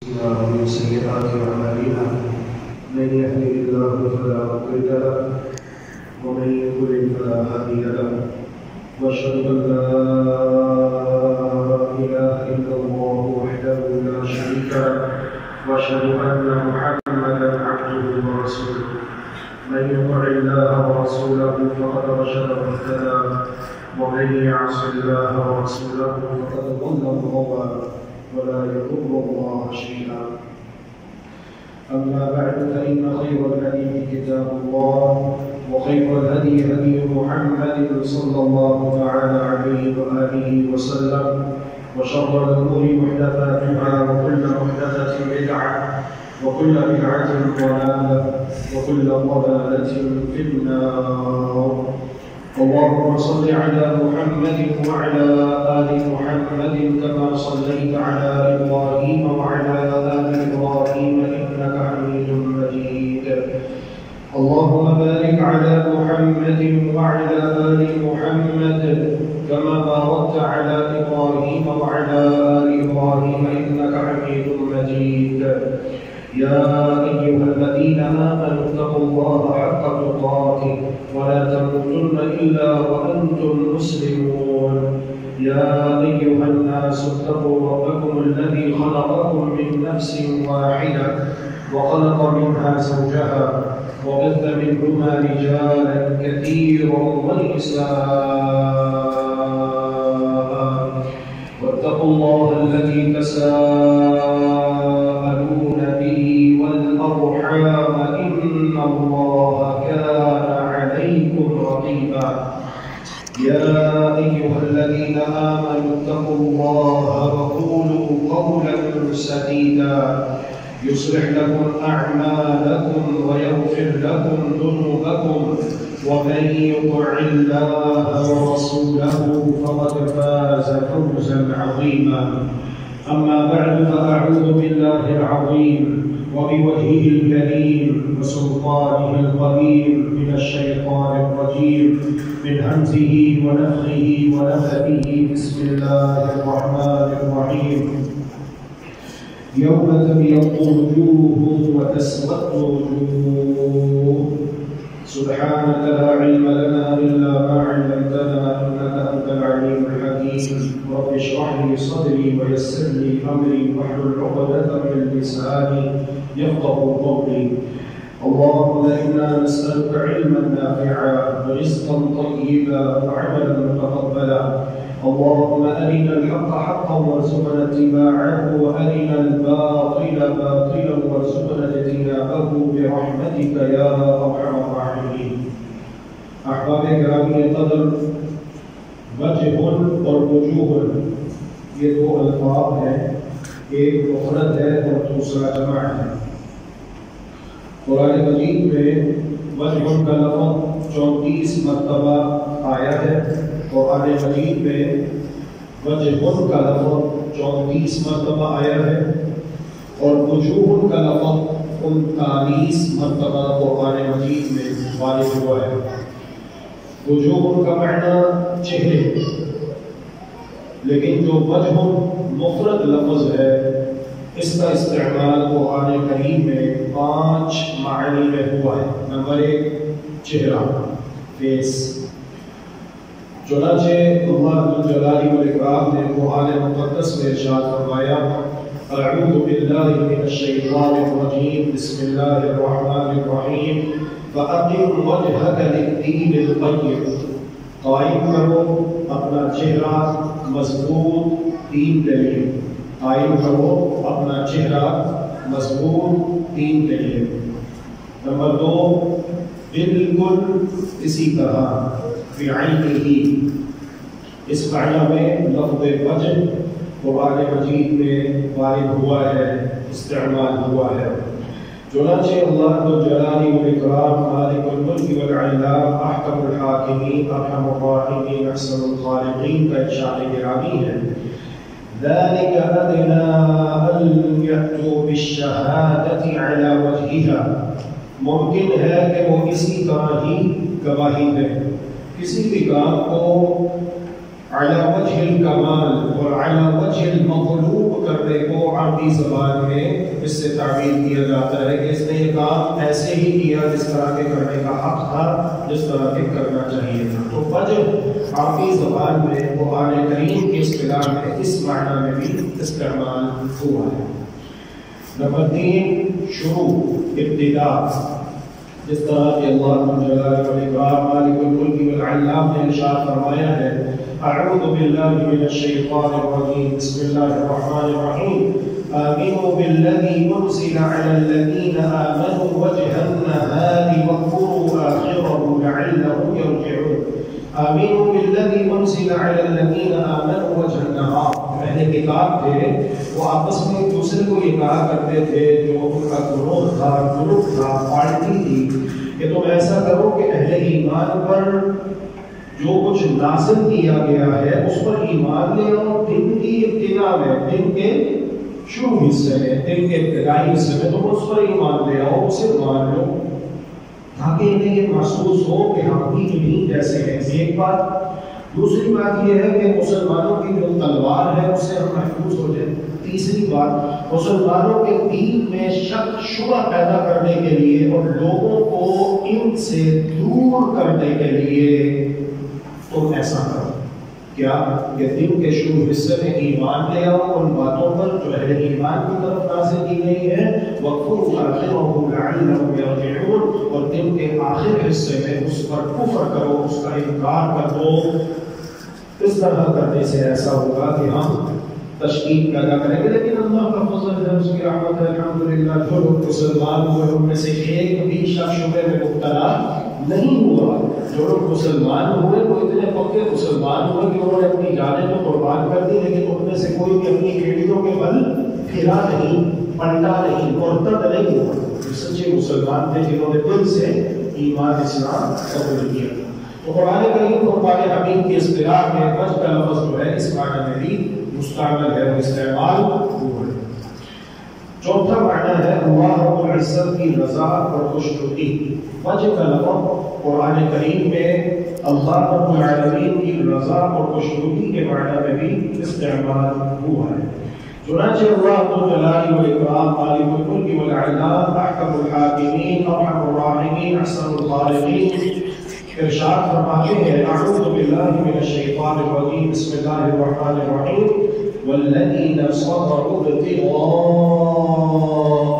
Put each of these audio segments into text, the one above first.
ومن سيئات أعمالنا من يهده الله فلا مضل له ومن يضلل فلا هادي له وأشهد أن لا إله إلا الله وحده لا شريك له وأشهد أن محمدا عبده ورسوله من يطع الله ورسوله فقد رشد واهتدى ومن يعص الله ورسوله فقد ضل وغوى ولا يضر الله شيئا. أما بعد فإن خير الحديث كتاب الله وخير الهدي هدي محمد صلى الله تعالى عليه وآله وسلم وشر الأمور محدثاتها وكل محدثة بدعة وكل بدعة ضلالة وكل ضلالة في النار. اللهم صل على محمد وعلى آل محمد كما صليت على إبراهيم وعلى آل إبراهيم إنك حميد مجيد. اللهم بارك على محمد وعلى آل محمد كما باركت على إبراهيم وعلى آل إبراهيم إنك حميد مجيد. يا أيها الذين آمنوا اتقوا الله حق تقاته ولا تموتن إلا وأنتم مسلمون. يا أيها الناس اتقوا ربكم الذي خلقكم من نفس واحدة وخلق منها زوجها وبث منهما رجالا كثيرا ونساء واتقوا الله الذي تساءلون به والأرحام إن الله كان عليكم رقيبا. يا أيها الذين آمنوا اتقوا الله وقولوا قولا سديدا يصلح لكم أعمالكم ويغفر لكم ذنوبكم ومن يطع الله ورسوله فقد فاز فوزا عظيما. أما بعد فأعوذ بالله العظيم وبوجهه الكريم وسلطانه القديم من الشيطان الرجيم من همزه ونفخه ونفثه. بسم الله الرحمن الرحيم. يوم تبيض وجوه وتسود وجوه سبحانك لا علم لنا إلا ما علمتنا إنك أنت العليم الحكيم. رب اشرح لي صدري ويسر لي أمري واحلل عقدة من لساني يفقهوا قولي. اللهم إنا نسألك علما نافعا ورزقا طيبا وعملا متقبلا. اللهم أرنا الحق حقا وارزقنا اتباعه وأرنا الباطل باطلا وارزقنا اجتنابه برحمتك يا أرحم الراحمين. احباب گرامی قدر، وجہ اور وجوہ یہ دو الفاظ ہیں، ایک مفرد ہے اور دوسرا جمع ہے۔ قرآن مجید میں وجہ کا لفظ 34 مرتبہ آیا ہے، قرآن مجید میں وجہ کا لفظ 34 مرتبہ آیا ہے اور وجوہ کا لفظ 39 مرتبہ قرآن مجید میں وارد ہوا ہے۔ وجوہ کا معنی چہرے، لیکن جو وجہ مفرد لفظ ہے اس کا استعمال قرآن کریم میں 5 معنی میں ہوا ہے۔ نمبر 1 چہرہ، فیس۔ چنانچہ اللہ جلالہ والاکرام نے قرآن مقدس میں ارشاد فرمایا: اعوذ باللہ من الشیطان الرجیم بسم اللہ الرحمن الرحیم فَأَقِمْ وَجْهَكَ لِلدِّينِ الْقَيِّمِ۔ قائم کرو اپنا چہرہ مضبوط دین کے لیے، قائم کرو اپنا چہرہ مضبوط دین کے لیے۔ نمبر 2 بالکل اسی طرح، بعینہ، اس معنی میں لفظ وجہ قرآن مجید میں وارد ہوا ہے، استعمال ہوا ہے۔ چنانچہ اللہ جلالہ والاکرام مالک الملک والعلام احکم الحاکمین ارحم الراحمین احسن الخالقین کا ارشاد گرامی ہے: ذلك أدنى أن يأتوا بالشهادة على وجهها۔ ممکن ہے کہ وہ اسی طرح ہی گواہی دیں، کسی بھی کام کو علی وجہ الکمال اور علی وجہ المطلوب کرنے کو عام عربی زبان میں اس سے تعبیر کیا جاتا ہے کہ اس نے یہ کام ایسے ہی کیا جس طرح کے کرنے کا حق تھا، جس طرح کے کرنا چاہیے تھا۔ تو فجر عربی زبان میں قرآن کریم کی اصطلاح میں اس معنی میں بھی استعمال ہوا ہے۔ نمبر 3، شروع، ابتدا، جس طرح کہ اللہ جلالہ والاکرام مالک الملک والعلام نے ارشاد فرمایا ہے، اعوذ باللہ من الشیطان الرجیم، بسم اللہ الرحمن الرحیم، آمنوا بالذی انزل علی الذین آمنوا وجہ النہار واکفروا آخرہ لعلہم یرجعون۔ آمنوا بالذی انزل علی الذین آمنوا وجہ النہار، اہل کتاب تھے وہ آپس میں ایک دوسرے کو یہ کہا کرتے تھے، جو ان کا گروہ تھا، گروپ تھا، پارٹی تھی، کہ تم ایسا کرو کہ اہل ایمان پر جو کچھ نازل کیا گیا ہے اس پر ایمان لے آؤ دن کی ابتدا میں، دن کے شروع حصے میں، دن کے ابتدائی حصے میں تم اس پر ایمان لے آؤ، اسے مان لو، تاکہ انہیں یہ محسوس ہو کہ ہم بھی انہیں جیسے ہیں۔ ایک بات۔ دوسری بات یہ ہے کہ مسلمانوں کی جو تلوار ہے اس سے ہم محفوظ ہو جائیں۔ تیسری بات، مسلمانوں کے دین میں شک شبہ پیدا کرنے کے لیے اور لوگوں کو ان سے دور کرنے کے لیے تم ایسا کرو، کیا کہ دن کے شروع حصے میں ایمان لے آؤ ان باتوں پر جو اہل ایمان کی طرف نازل کی گئی ہے، وَاكْفُرُوا آخِرَهُ لَعَلَّهُمْ يَرْجِعُونَ، اور دن کے آخر حصے میں اس پر کفر کرو، اس کا انکار کر دو۔ اس طرح کرنے سے ایسا ہوگا کہ ہم تشکیل پیدا کریں گے، لیکن اللہ کا فضل ہے، اس کی رحمت ہے، الحمدللہ جو لوگ مسلمان ہوئے ان میں سے ایک بھی شک شبے میں مبتلا نہیں ہوا۔ جو لوگ مسلمان ہوئے وہ اتنے پکے مسلمان ہوئے کہ انہوں نے اپنی جانیں تو قربان کر دی، لیکن ان میں سے کوئی بھی اپنی بیٹیوں کے بل پھرا نہیں، پلٹا نہیں، مرتد نہیں ہوا۔ سچے مسلمان تھے جنہوں نے دل سے ایمان اسلام قبول کیا۔ تو قرآن کریم اور قرآن حمید کی اصطلاح میں وجہ کا لفظ جو ہے اس معنی میں بھی مستعمل ہے اور استعمال ہوا ہے۔ چوتھا معنی ہے اللہ رب العزت کی رضا اور خوشنودی۔ وجہ کا لفظ قرآن کریم میں اللہ رب العالمین کی رضا اور خوشنودی کے معنی میں بھی استعمال ہوا ہے۔ چنانچہ اللہ ذو الجلال والاکرام مالک الملک والعلام احکم الحاکمین ارحم الراحمین احسن الخالقین ارشاد فرماتے ہیں، اعوذ باللہ من الشیطان الرجیم، بسم اللہ الرحمن الرحیم، والذین صبروا ابتغاء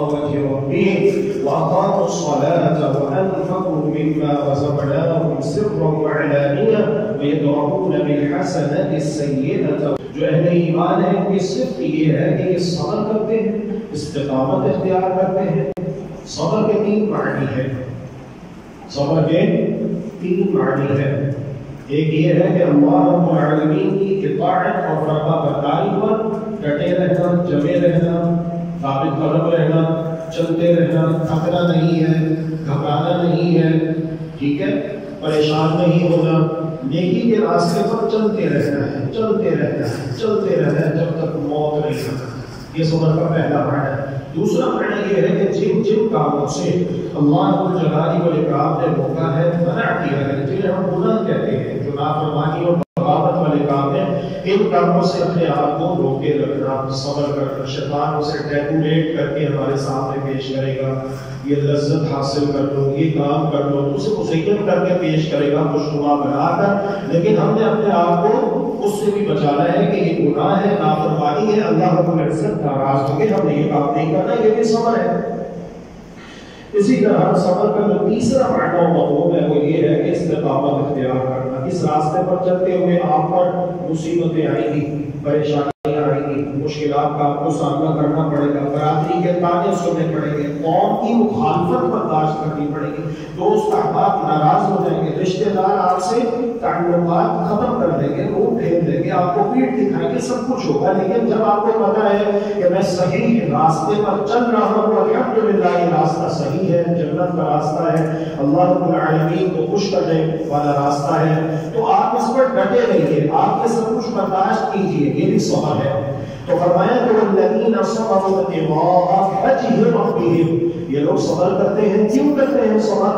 وجہ ربهم واقاموا الصلاة وانفقوا مما رزقناهم سرا وعلانیہ ویدرؤون بالحسنة السیئة۔ جو اہل ایمان ہے ان کی صفت یہ ہے کہ یہ صبر کرتے ہیں، استقامت اختیار کرتے ہیں۔ صبر کے 3 معنی ہے، صبر کے 3 معنی ہے۔ ایک یہ ہے کہ اللہ رب العالمین کی اطاعت اور فرما برداری پر ڈٹے رہنا، جمے رہنا، ثابت قدم رہنا، چلتے رہنا، تھکنا نہیں ہے، گھبرانا نہیں ہے، ٹھیک ہے، پریشان نہیں ہونا، نیکی کے راستے پر چلتے رہنا ہے، چلتے رہنا ہے، چلتے رہنا ہے جب تک موت نہیں آتی۔ یہ صبر کا پہلا معنی ہے۔ دوسرا معنی یہ ہے کہ جن کاموں سے اللہ رب الجلال والاکرام نے روکا ہے، منع کیا ہے، جنہیں ہم گناہ کہتے ہیں، جو نافرمانی اور بغاوت والے کام ہیں، ان کاموں سے اپنے آپ کو روکے رکھنا، صبر کرنا۔ شیطان اسے ڈیکوریٹ کر کے ہمارے سامنے پیش کرے گا، یہ لذت حاصل کر لو، یہ کام کر لو، اسے مزین کر کے پیش کرے گا، خوشنما بنا کر، لیکن ہم نے اپنے آپ کو اس سے بھی بچانا ہے کہ یہ گناہ ہے، نافرمانی ہے، اللہ رب العزت ناراض ہو کے ہم نے یہ کام نہیں کرنا، یہ بھی صبر ہے۔ اسی طرح صبر کا جو تیسرا معنی و مفہوم ہے وہ یہ ہے کہ استقامت اختیار کرنا۔ اس راستے پر چلتے ہوئے آپ پر مصیبتیں آئیں گی، پریشانیاں آئیں گی، مشکلات کا آپ کو سامنا کرنا پڑے گا، برادری کے تانے سننے پڑیں گے، قوم کی مخالفت برداشت کرنی پڑے گی، دوست احباب ناراض ہو جائیں گے، رشتہ دار آپ سے تعلقات ختم کر دیں گے، روح پھیر دیں گے، آپ کو پیٹ دکھائیں گے، سب کچھ ہوگا، لیکن جب آپ کو پتا ہے کہ میں صحیح راستے پر چل رہا ہوں، الحمدللہ یہ راستہ صحیح ہے، جنت کا راستہ ہے، اللہ رب العالمین کو خوش کرنے والا راستہ ہے، تو آپ اس پر ڈٹے رہیے، آپ یہ سب کچھ برداشت کیجیے، یہ بھی صبر ہے۔ تو فرمایا کہ والذین صبروا ابتغاء وجہ ربهم، یہ لوگ صبر کرتے ہیں، کیوں کرتے ہیں صبر؟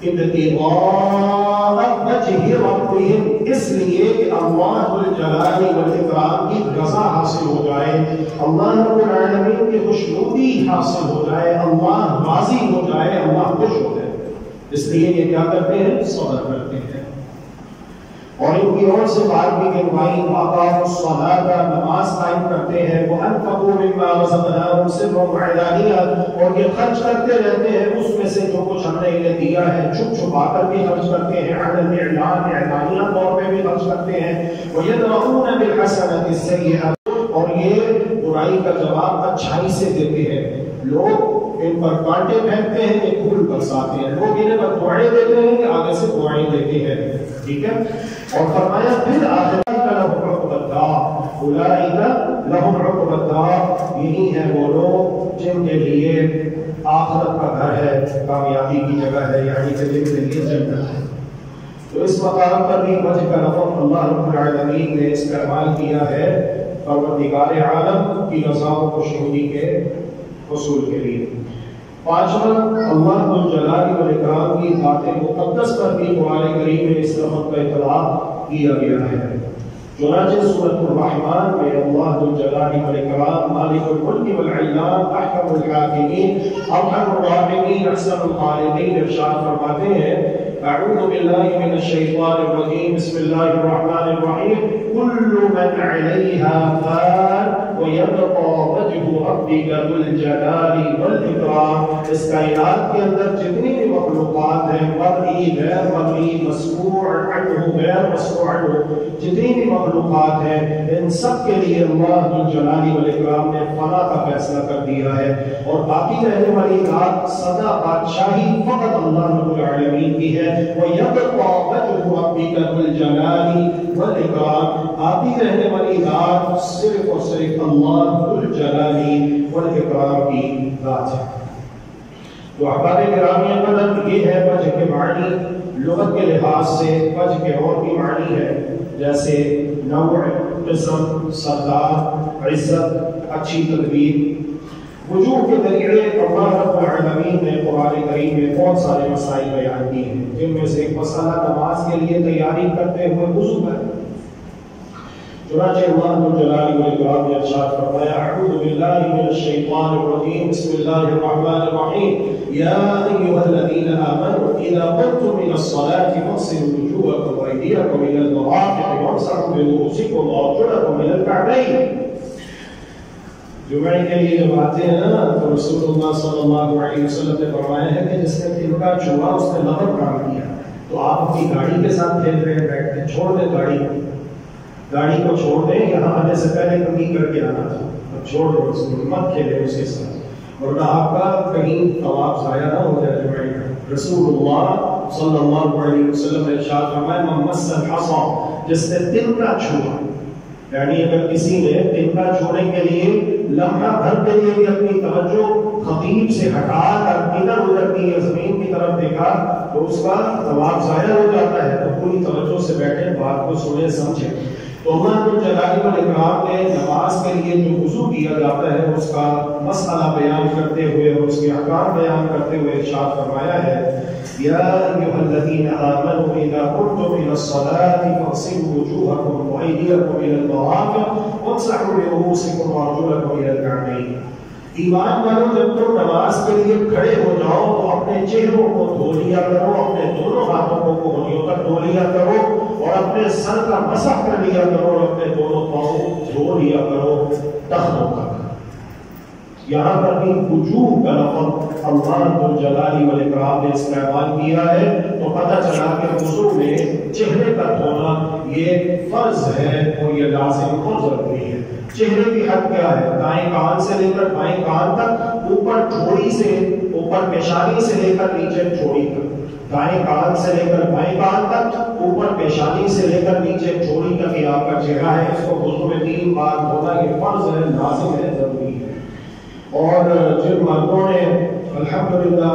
ابتغاء وجہ ربهم، اس لیے کہ اللہ الجلال والاکرام کی رضا حاصل ہو جائے، اللہ رب العالمین کی خوشنودی حاصل ہو جائے، اللہ راضی ہو جائے، اللہ خوش ہو جائے، اس لیے یہ کیا کرتے ہیں؟ صبر کرتے ہیں۔ اور ان کی اور سے بات بھی کروائی، وَأَقَامُوا الصَّلَاةَ، نماز قائم کرتے ہیں، وَأَنفَقُوا مِمَّا رَزَقْنَاهُمْ سِرًّا وَعَلَانِيَةً، اور یہ خرچ کرتے رہتے ہیں اس میں سے جو کچھ ہم نے انہیں دیا ہے، چھپ چھپا کر بھی خرچ کرتے ہیں، عَلَى الْإِعْلَانِ، اعلانیہ طور پہ بھی خرچ کرتے ہیں، وَيَدْرَؤُونَ بِالْحَسَنَةِ السَّيِّئَةَ، اور یہ برائی کا جواب اچھائی سے دیتے ہیں۔ لوگ ان پر کانٹے پھینکتے ہیں، یہ پھول برساتے ہیں، لوگ انہیں بددعائیں دیتے ہیں، یہ آگے سے دعائیں دیتے ہیں، ٹھیک ہے۔ اور فرمایا پھر آخرت لَهُمْ عُقْبَى الدَّارِ، أُولَٰئِكَ لَهُمْ عُقْبَى الدَّارِ، یہی ہیں وہ لوگ جن کے لیے آخرت کا گھر ہے، کامیابی کی جگہ ہے، یعنی کہ جن کے لیے جنت ہے۔ تو اس مقام پر بھی وجہ کا لفظ اللہ رب العالمین نے استعمال کیا ہے پروردگار عالم کی رضا و خوشنودی کے حصول کے لیے۔ پانچواں، اللہ ذوالجلال والاکرام کی ذات مقدس پر بھی قرآن کریم میں اس لفظ کا اطلاق کیا گیا ہے۔ چنانچہ سورۃ الرحمن میں اللہ ذوالجلال والاکرام مالک الملک والعلام احکم الحاکمین ارحم الراحمین احسن الخالقین ارشاد فرماتے ہیں، اعوذ باللہ من الشیطان الرجیم، بسم اللہ الرحمن الرحیم، کل من علیہا فان وَيَبْقَى وَجْهُ رَبِّكَ ذُو الْجَلَالِ وَالْإِكْرَامِ۔ اس کائنات کے اندر جتنی بھی مخلوقات ہیں، مرئی غیر مرئی، مسموع عنہ غیر مسموع عنہ، جتنی بھی مخلوقات ہیں، ان سب کے لیے اللہ ذو الجلال والاکرام نے فنا کا فیصلہ کر دیا ہے، اور باقی رہنے والی ذات سدا بادشاہی فقط اللہ رب العالمین کی ہے۔ وَيَبْقَى وَجْهُ رَبِّكَ ذُو الْجَلَالِ وَالْإِكْرَامِ، باقی رہنے والی ذات صرف اور صرف اللہ ذو الجلال والاکرام کی ذات ہے۔ تو احباب گرامی قدر، یہ ہے وجہ کے معنی لغت کے لحاظ سے۔ وجہ کے اور بھی معنی ہے، جیسے نوع، قسم، سردار، عزت، اچھی تدبیر۔ وجوہ کے ذریعے اللہ رب العالمین نے قرآن کریم میں بہت سارے مسائل بیان کیے ہیں، جن میں سے ایک مسئلہ نماز کے لیے تیاری کرتے ہوئے وضو ہے۔ چنانچہ اللہ ذوالجلال والاکرام نے ارشاد فرمایا، اعوذ باللہ من الشیطان الرجیم، بسم اللہ الرحمن الرحیم، یا ایھا الذین آمنوا اذا قمتم الى الصلاة فاغسلوا وجوہکم وایدیکم الى المرافق وامسحوا برؤوسکم وارجلکم الى الکعبین۔ جمعے کے لیے جب آتے ہیں نا تو رسول اللہ صلی اللہ علیہ وسلم نے فرمایا ہے کہ جس نے تنکا چھوا اس نے لغت کام کیا۔ تو آپ اپنی گاڑی کے ساتھ کھیل رہے ہیں، بیٹھتے چھوڑ دیں گاڑی کو چھوڑ دیں، یہاں آنے سے پہلے کمی کر کے آنا تھا، اب چھوڑ دو اس کو، مت کھیلیں اس کے ساتھ، ورنہ آپ کا کہیں طواف ضائع نہ ہو جائے جمعے کا۔ رسول اللہ صلی اللہ علیہ وسلم نے ارشاد فرمایا، من مس الحصى، جس نے تنکا چھوا، یعنی اگر کسی نے تنکا چھوڑنے کے لیے لمحہ بھر کے لیے بھی اپنی توجہ خطیب سے ہٹا کر ادھر ادھر کی زمین کی طرف دیکھا تو اس کا طواف ضائع ہو جاتا ہے۔ تو پوری توجہ سے بیٹھے، بات کو سنیں سمجھیں۔ تو اللہ ذوالجلال والاکرام نے نماز کے لیے جو وضو کیا جاتا ہے اس کا مسئلہ بیان کرتے ہوئے اور اس کے احکام بیان کرتے ہوئے ارشاد فرمایا ہے، یا ایھا الذین آمنوا اذا قمتم الى الصلاة فاغسلوا وجوہکم وایدیکم الى المرافق وامسحوا برؤوسکم وارجلکم الى الکعبین۔ ایمان والو، جب تم نماز کے لیے کھڑے ہو جاؤ تو اپنے چہروں کو دھو لیا کرو، اپنے دونوں ہاتھوں کو کونیوں تک دھو لیا کرو، اور اپنے سر کا مسح کر لیا کرو، اور اپنے دونوں پاؤں دھو لیا کرو ٹخنوں تک۔ یہاں پر بھی وجوہ کا لفظ اللہ ذوالجلال والاکرام نے استعمال کیا ہے، تو پتہ چلا کہ وضو میں چہرے کا دھونا یہ فرض ہے اور یہ لازم اور ضروری ہے۔ چہرے کی حد کیا ہے؟ دائیں کان سے لے کر بائیں کان تک، اوپر ٹھوڑی سے، اوپر پیشانی سے لے کر نیچے ٹھوڑی تک، دائیں کان سے لے کر بائیں کان تک، اوپر پیشانی سے لے کر نیچے ٹھوڑی تک یہ آپ کا چہرہ ہے۔ اس کو وضو میں 3 بار دھونا یہ فرض ہے، لازم ہے، ضروری ہے۔ اور جن مردوں نے الحمدللہ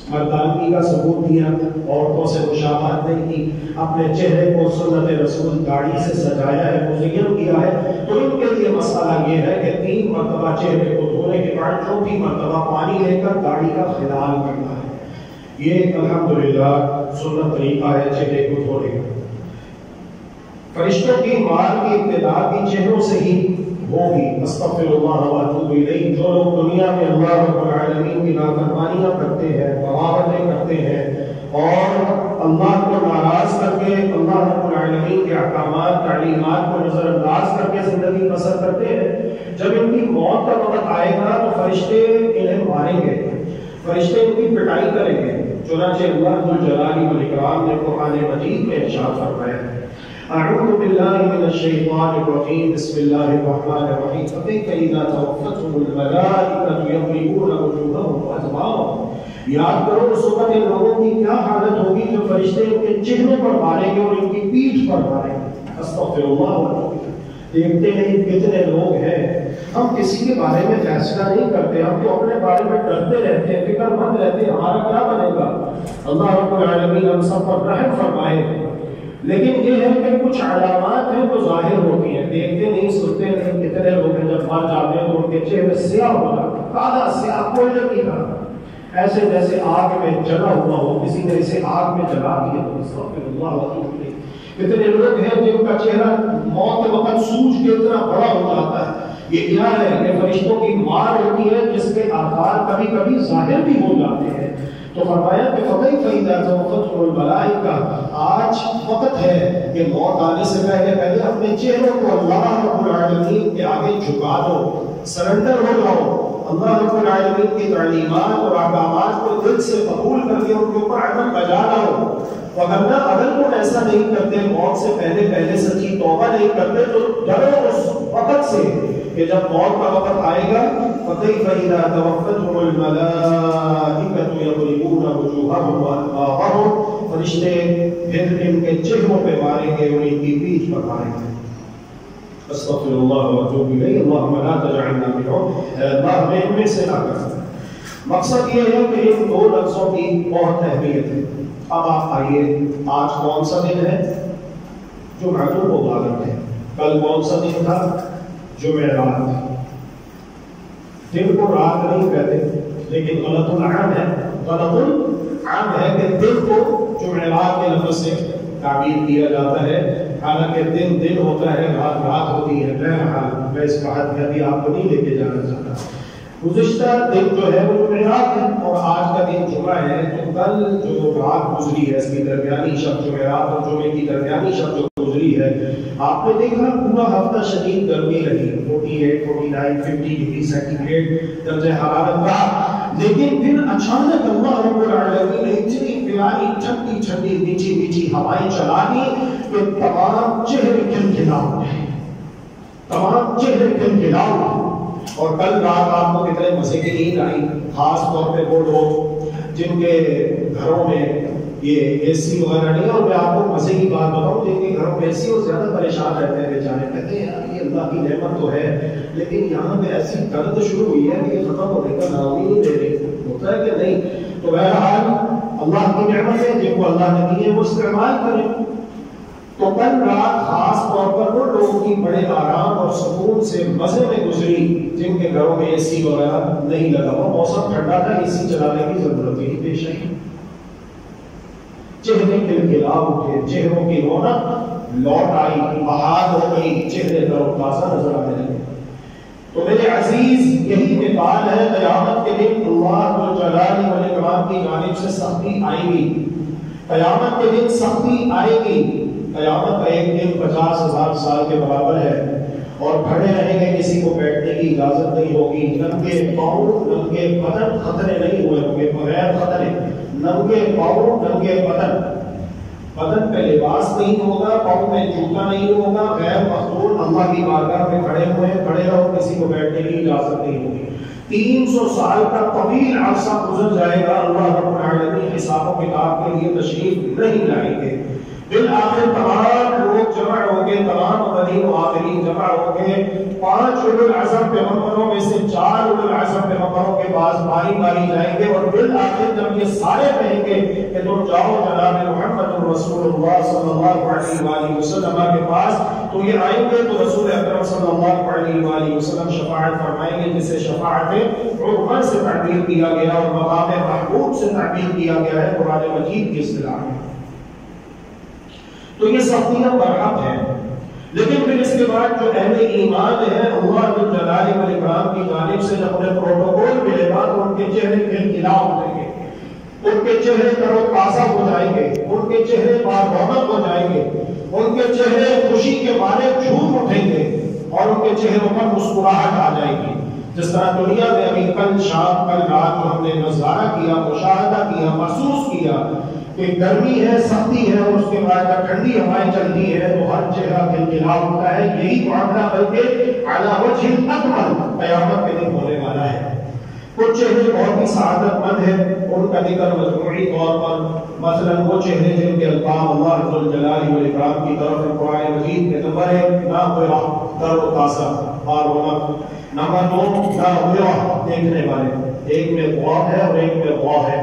مردانگی کا ثبوت دیا، عورتوں سے مشابہت نہیں کی، اپنے چہرے کو سنت رسول داڑھی سے سجایا ہے، مزین کیا ہے، تو ان کے لیے مسئلہ یہ ہے کہ 3 مرتبہ چہرے کو دھونے کے بعد 4تھی مرتبہ پانی لے کر داڑھی کا خلال کرنا ہے۔ یہ الحمدللہ سنت طریقہ ہے چہرے کو دھونے کا۔ فرشتوں کی مار کی ابتدا بھی چہروں سے ہی ہوگی. استغفراللہ و اتوب الیہ. جو لوگ دنیا میں اللہ رب العالمین کی نافرمانیاں کرتے ہیں، بغاوتیں کرتے ہیں اور اللہ کو ناراض کر کے اللہ رب العالمین کے احکامات تعلیمات کو نظر انداز کر کے زندگی بسر کرتے ہیں، جب ان کی موت کا وقت آئے گا تو فرشتے انہیں ماریں گے، فرشتے ان کی پٹائی کریں گے. چنانچہ اللہ ذو الجلال والاکرام نے قرآن مجید میں ارشاد فرمایا ہے: اعوذ باللہ من الشیطان الرجیم بسم اللہ الرحمن الرحیم فکیف اذا توفتهم الملائکۃ یضربون وجوہهم وادبارهم. یاد کرو اس وقت ان لوگوں کی کیا حالت ہوگی جو فرشتے ان کے چہروں پر ماریں گے اور ان کی پیٹھ پر ماریں گے. استغفر اللہ. دیکھتے ہیں کتنے لوگ ہیں، ہم کسی کے بارے میں فیصلہ نہیں کرتے، ہم تو اپنے بارے میں ڈرتے رہتے ہیں، فکر مند رہتے ہیں ہمارا کیا بنے گا. اللہ رب العالمین ہم سب پر رحم فرمائے. لیکن یہ ہے کہ کچھ علامات ہیں جو ظاہر ہوتی ہیں، دیکھتے نہیں سنتے نہیں. کتنے لوگ ہیں جب مر جاتے ہیں تو ان کے چہرے سیاہ ہو جاتے ہیں، کالا سیاہ کوئلے کی طرح، ایسے جیسے آگ میں جلا ہوا ہو، کسی نے اسے آگ میں جلا دیا. تو استغفر اللہ واتوب الیہ. کتنے لوگ ہیں جن کا چہرہ موت کے وقت سوج کے اتنا بڑا ہو جاتا ہے. یہ کیا ہے؟ یہ فرشتوں کی مار ہوتی ہے جس کے آثار کبھی کبھی ظاہر بھی ہو جاتے ہیں. تو فرمایا کہ فَكَيْفَ إِذَا تَوَفَّتْهُمُ الْمَلَائِكَةُ. آج وقت ہے کہ موت آنے سے پہلے اپنے چہروں کو اللہ رب العالمین کے آگے جھکا دو، سرنڈر ہو جاؤ. اللہ رب العالمین کی تعلیمات اور احکامات کو دل سے قبول کر کے ان کے اوپر عمل بجا لاؤ. وگرنہ اگر تم ایسا نہیں کرتے، موت سے پہلے سچی توبہ نہیں کرتے، تو ڈرو اس وقت سے کہ جب موت کا وقت آئے گا فَكَيْفَ إِذَا تَوَفَّتْهُمُ الْمَلَائِكَةُ يَضْرِبُونَ وُجُوهَهُمْ وَأَدْبَارَهُمْ. فرشتے پھر ان کے چہروں پہ ماریں گے اور ان کی پیٹھ پر ماریں گے. استغفر اللہ واتوب الیہ. اللہم لا تجعلنا منہم. اللہ ہمیں ان میں سے نہ کر. مقصد یہ ہے کہ ان دو لفظوں کی بہت اہمیت ہے. اب آپ آئیے، آج کون سا دن ہے؟ جمعہ المبارک ہے. کل کون سا دن تھا؟ جمعرات. دن کو رات نہیں کہتے، لیکن غلط العام ہے، غلط العام ہے کہ دن کو جمعرات کے لفظ سے تعبیر کیا جاتا ہے، حالانکہ دن ہوتا ہے، رات رات ہوتی ہے. بہرحال میں اس بات میں ابھی آپ کو نہیں لے کے جانا چاہتا. گزشتہ دن جو ہے وہ جمعرات ہے اور آج کا دن جمعہ ہے. تو کل جو رات گزری ہے، اس کی درمیانی شب جمعرات اور جمعے کی درمیانی شب جو گزری ہے، آپ نے دیکھا پورا ہفتہ شدید گرمی رہی، 48 49 50 ڈگری سینٹی گریڈ درجہ حرارت رہا. لیکن پھر اچانک اللہ رب العالمین نے اتنی پیاری ٹھنڈی ٹھنڈی میٹھی میٹھی ہوائیں چلا دی کہ تمام چہرے کھلکھلا اٹھے، تمام چہرے کھلکھلا اٹھے. اور کل رات آپ کو کتنے مزے کی نیند آئی، خاص طور پہ وہ لوگ جن کے گھروں میں یہ اے سی وغیرہ نہیں ہے. اور میں آپ کو مزے کی بات بتاؤں، جن کے گھروں میں اے سی اور زیادہ پریشان رہتے ہیں بیچارے، کہتے ہیں یار یہ اللہ کی نعمت تو ہے، لیکن یہاں پہ ایسی درد شروع ہوئی ہے کہ یہ ختم ہونے کا نام ہی نہیں لے رہی. ہوتا ہے کہ نہیں؟ تو بہرحال اللہ کی نعمت ہے، جن کو اللہ نے دی ہے وہ استعمال کریں. تو کل رات خاص طور پر وہ لوگوں کی بڑے آرام اور سکون سے مزے میں گزری جن کے گھروں میں اے سی وغیرہ نہیں لگا ہوا. موسم ٹھنڈا تھا، اے سی چلانے کی ضرورت ہی پیش آئی. چہرے کھلکھلا اٹھے، چہروں کی رونق لوٹ آئی، بہار ہو گئی، چہرے تر و تازہ نظر آنے لگے. تو میرے عزیز یہی مثال ہے قیامت کے دن اللہ ذو الجلال والاکرام کی جانب سے سختی آئے گی. قیامت کے دن سختی آئے گی. قیامت کا ایک دن 50,000 سال کے برابر ہے اور کھڑے رہیں گے، کسی کو بیٹھنے کی اجازت نہیں ہوگی. ننگے پاؤں ننگے بدن خطرے نہیں ہوئے ہوں گے، بغیر خطرے. ننگے پاؤں ننگے بدن پہ لباس نہیں ہوگا، پاؤں میں جوتا نہیں ہوگا، غیر مخدوم اللہ کی بارگاہ میں کھڑے ہوئے ہیں. کھڑے رہو، کسی کو بیٹھنے کی اجازت نہیں ہوگی. 300 سال کا طویل عرصہ گزر جائے گا، اللہ رب العالمین حساب و کتاب کے لیے تشریف نہیں لائیں گے. بالآخر تمام لوگ جمع ہوں گے، تمام اولین و آخرین جمع ہوں گے. 5 اولو العزم پیغمبروں میں سے 4 اولو العزم پیغمبروں کے پاس باری باری جائیں گے اور بالآخر جب یہ سارے کہیں گے کہ تم جاؤ جناب محمد رسول اللہ صلی اللہ علیہ وآلہ وسلم کے پاس، تو یہ آئیں گے تو رسول اکرم صلی اللہ علیہ وآلہ وسلم شفاعت فرمائیں گے، جسے شفاعت عمر سے تعبیر کیا گیا اور مقام محبوب سے تعبیر کیا گیا ہے قرآن مجید کی اصطلاح میں. تو یہ سختیاں برحق ہیں، لیکن پھر اس کے بعد جو اہل ایمان ہیں اللہ سے جب انہیں پروٹوکول ملے گا تو ان کے چہرے کھلکھلا اٹھیں گے، ان کے چہرے تر و تازہ ہو جائیں گے، ان کے چہرے بارونق ہو جائیں گے، ان کے چہرے خوشی کے مارے جھوم اٹھیں گے اور ان کے چہروں پر مسکراہٹ آ جائے گی۔ جس طرح دنیا میں ابھی کل شام کل رات ہم نے نظارہ کیا، مشاہدہ کیا، محسوس کیا کہ گرمی ہے، سختی ہے، اور اس کے بعد جب ٹھنڈی ہوائیں چلتی ہے تو ہر چہرہ کھلکھلا اٹھتا ہے، یہی معاملہ بلکہ اعلیٰ وجہ اکمل قیامت کے دن ہونے والا ہے۔ کچھ چہرے بہت ہی سعادت مند ہیں، ان کا ذکر مجموعی طور پر مثلا وہ چہرے جن کے القاب اللہ ذوالجلال والاکرام کی طرف قرآن مجید میں نمبر 1 ناظرہ، تر و تازہ، بارونق، نمبر 2 ناظرہ، دیکھنے والے، ایک میں غور ہے اور ایک میں غور ہے۔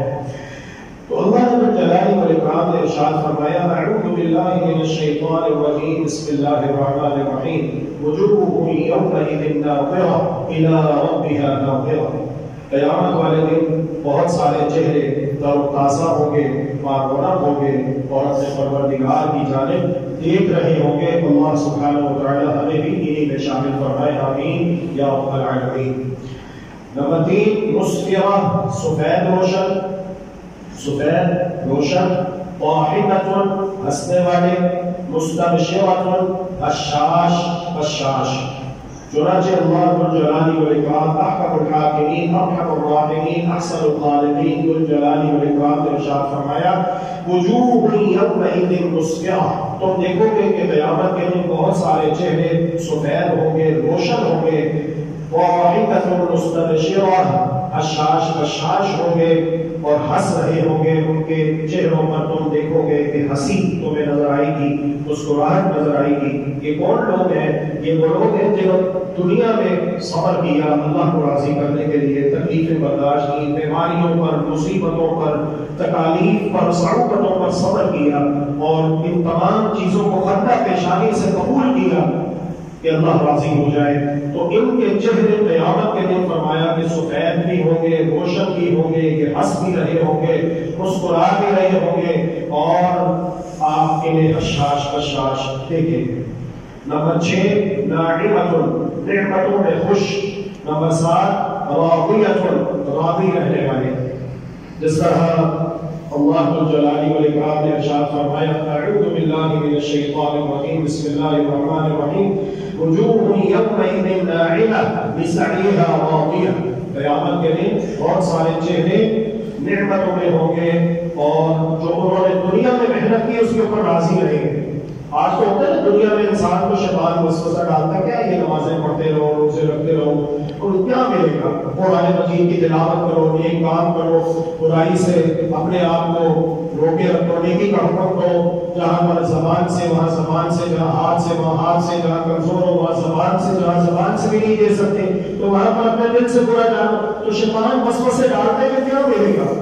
تو اللہ ذوالجلال والاکرام نے ارشاد فرمایا اعوذ باللہ من الشیطان الرجیم بسم اللہ الرحمن الرحیم وجوہ یومئذ ناظرہ الی ربها ناظرہ۔ قیامت والے دن بہت سارے چہرے تر و تازہ ہوں گے، بارونق ہوں گے اور اپنے پروردگار کی جانب دیکھ رہے ہوں گے۔ اللہ سبحانہ و تعالی ہمیں بھی انہی میں شامل فرمائے، آمین یا رب العالمین۔ نمبر 3 مسفرہ، سفید روشن، سفید روشن، ضاحکۃ، ہنسنے والے، مستبشرۃ، بشاش، بشاش۔ چنانچہ اللہ ذوالجلال والاکرام احکم الحاکمین ارحم الراحمین احسن الخالقین ذوالجلال والاکرام نے ارشاد فرمایا وجوہ یومئذ مسفرہ، تم دیکھو گے کہ قیامت کے دن بہت سارے چہرے سفید ہوں گے، روشن ہوں گے، ضاحکۃ مستبشرہ، بشاش، بشاش ہوں گے اور ہنس رہے ہوں گے۔ ان کے چہروں پر تم دیکھو گے کہ ہنسی تمہیں نظر آئے گی، مسکراہٹ نظر آئے گی۔ یہ کون لوگ ہیں؟ یہ وہ لوگ ہیں جنہوں دنیا میں صبر کیا، اللہ کو راضی کرنے کے لیے تکلیفیں برداشت کی، بیماریوں پر، مصیبتوں پر، تکالیف پر، صعوبتوں پر صبر کیا اور ان تمام چیزوں کو خطہ پیشانی سے قبول کیا کہ اللہ راضی ہو جائے۔ تو ان کے چہرے قیامت کے دن فرمایا کہ سفید بھی ہوں گے، روشن بھی ہوں گے، یہ ہنس بھی رہے ہوں گے، مسکرا بھی رہے ہوں گے اور آپ انہیں بشاش بشاش دیکھیں گے۔ نمبر 6 ناعمۃ، نعمتوں میں خوش۔ نمبر 7 راضیۃ، راضی رہنے والے۔ جس طرح اللہ ذوالجلال والاکرام نے ارشاد فرمایا اعوذ باللہ من الشیطان الرجیم بسم اللہ الرحمن الرحیم وجوہ یومئذ ناعمہ لسعیہا راضیہ۔ قیامت کے دن بہت سارے چہرے نعمتوں میں ہوں گے اور جو انہوں نے دنیا میں محنت کی اس کے اوپر راضی رہیں گے۔ آج تو ہوتا ہے نا دنیا میں انسان کو شیطان وسوسہ ڈالتا ہے، کیا یہ نمازیں پڑھتے رہو، روزے رکھتے رہو، اور کیا ملے گا؟ قرآن مجید کی تلاوت کرو، نیک کام کرو، برائی سے اپنے آپ کو روکے رکھو، نیکی کا حکم دو، جہاں پر زبان سے وہاں زبان سے، جہاں ہاتھ سے وہاں ہاتھ سے، جہاں کمزور ہو وہاں زبان سے، جہاں زبان سے بھی نہیں دے سکتے تو وہاں پر اپنے دل سے برا جانو۔ تو شیطان وسوسے ڈالتے ہیں کہ کیا ملے گا؟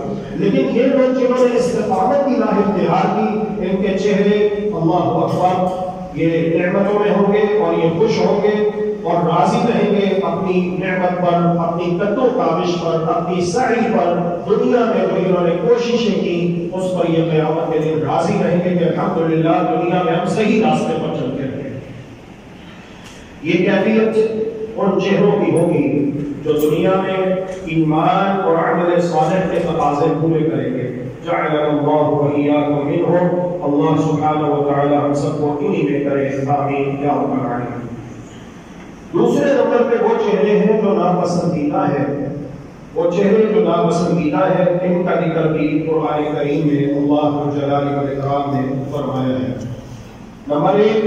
لیکن یہ لوگ جنہوں نے استقامت کی راہ اختیار کی، ان کے چہرے اللہ اکبر یہ نعمتوں میں ہوں گے اور یہ خوش ہوں گے اور راضی رہیں گے اپنی نعمت پر، اپنی قد و کاوش پر، اپنی سعی پر، دنیا میں جو انہوں نے کوششیں کی اس پر یہ قیامت کے دن راضی رہیں گے کہ الحمدللہ دنیا میں ہم صحیح راستے پر چلتے رہے۔ یہ کیفیت ان چہروں کی ہوگی جو دنیا میں ایمان اور عمل صالح کے تقاضے پورے کریں گے۔ جعلنا اللہ وإياكم منهم، اللہ سبحانہ و تعالی ہم سب کو انہی میں کرے، آمین یا رب العالمین۔ دوسرے نمبر پہ وہ چہرے ہیں جو ناپسندیدہ ہیں، وہ چہرے جو ناپسندیدہ ہیں، ان کا ذکر بھی قرآن کریم میں اللہ جلال والاکرام نے فرمایا ہے۔ نمبر 1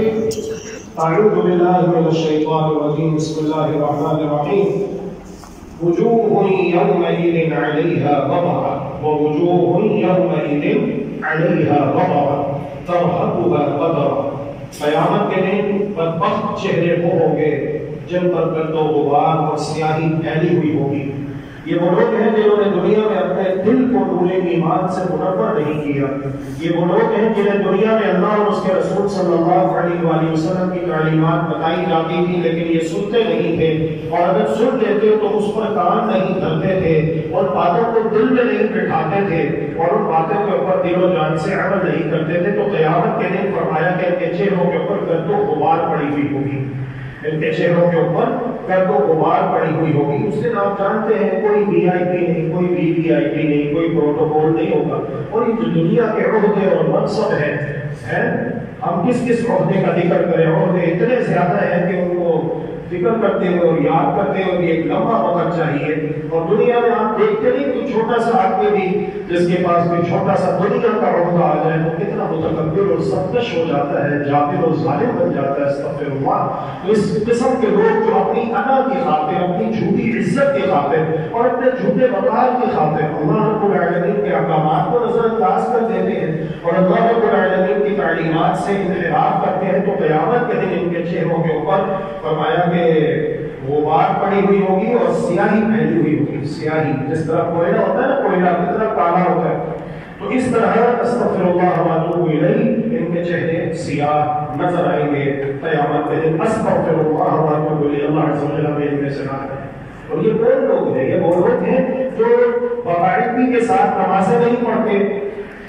اعوذ باللہ من الشیطان الرجیم بسم اللہ الرحمن الرحیم وجوہ یومئذ علیہا غبرہ ووجوہ یومئذ علیہا غبرہ ترہقها قترہ۔ قیامت کے دن بدبخت چہرے وہ ہوں گے جن پر گرد و غبار اور سیاہی پھیلی ہوئی ہوگی۔ یہ وہ لوگ ہیں جنہوں نے دنیا میں اپنے دل کو نور ایمان سے منور نہیں کیا۔ یہ وہ لوگ ہیں جنہیں دنیا میں اللہ اور اس کے رسول صلی اللہ علیہ وآلہ وسلم کی تعلیمات بتائی جاتی تھی لیکن یہ سنتے نہیں تھے، اور اگر سن لیتے تو اس پر کان نہیں دھرتے تھے، اور باتوں کو دل میں نہیں بٹھاتے تھے اور ان باتوں کے اوپر دل و جان سے عمل نہیں کرتے تھے۔ تو قیامت کے دن فرمایا کہ ان کے چہروں کے اوپر گرد و غبار پڑی ہوئی ہوگی۔ ان کے چہروں کے اوپر گرد و غبار پڑی ہوئی ہوگی. اس دن آپ جانتے ہیں کوئی وی آئی پی نہیں, کوئی وی وی آئی پی نہیں, کوئی پروٹوکول نہیں ہوگا. اور یہ جو دنیا کے عہدے اور منصب ہیں, ہم کس کس عہدے کا ذکر کریں؟ عہدے اتنے زیادہ ہیں کہ ان کو ذکر کرتے ہوئے اور یاد کرتے ہوئے ایک لمبا وقت چاہیے. اور دنیا میں آپ دیکھتے نہیں کوئی چھوٹا سا آدمی بھی جس کے پاس کوئی چھوٹا سا دنیا کا عہدہ آ جائے تو کتنا متکبر اور سرکش ہو جاتا ہے, جابر اور ظالم بن جاتا ہے. استغفر اللہ. تو اس قسم کے لوگ جو اپنی انا کی خاطر, اپنی جھوٹی عزت کی خاطر اور اپنے جھوٹے وقار کی خاطر اللہ رب العالمین کے احکامات کو نظر انداز کر دیتے ہیں اور اللہ رب العالمین کی تعلیمات سے انحراف کرتے ہیں, تو قیامت کے دن ان کے چہروں کے اوپر فرمایا کہ غبار پڑی ہوئی ہوگی اور سیاہی پھیلی ہوئی ہوگی. سیاہی جس طرح کوئلہ ہوتا ہے نا, کوئلہ کی طرح کالا ہوتا ہے, تو اس طرح استغفر اللہ واتوب الیہ ان کے چہرے سیاہ نظر آئیں گے قیامت کے دن. استغفر اللہ واتوب الیہ. اللہ عز و جل ہمیں ان میں سے نہ کرے. اور یہ کون لوگ ہیں؟ یہ وہ لوگ ہیں جو باقاعدگی کے ساتھ نمازیں نہیں پڑھتے.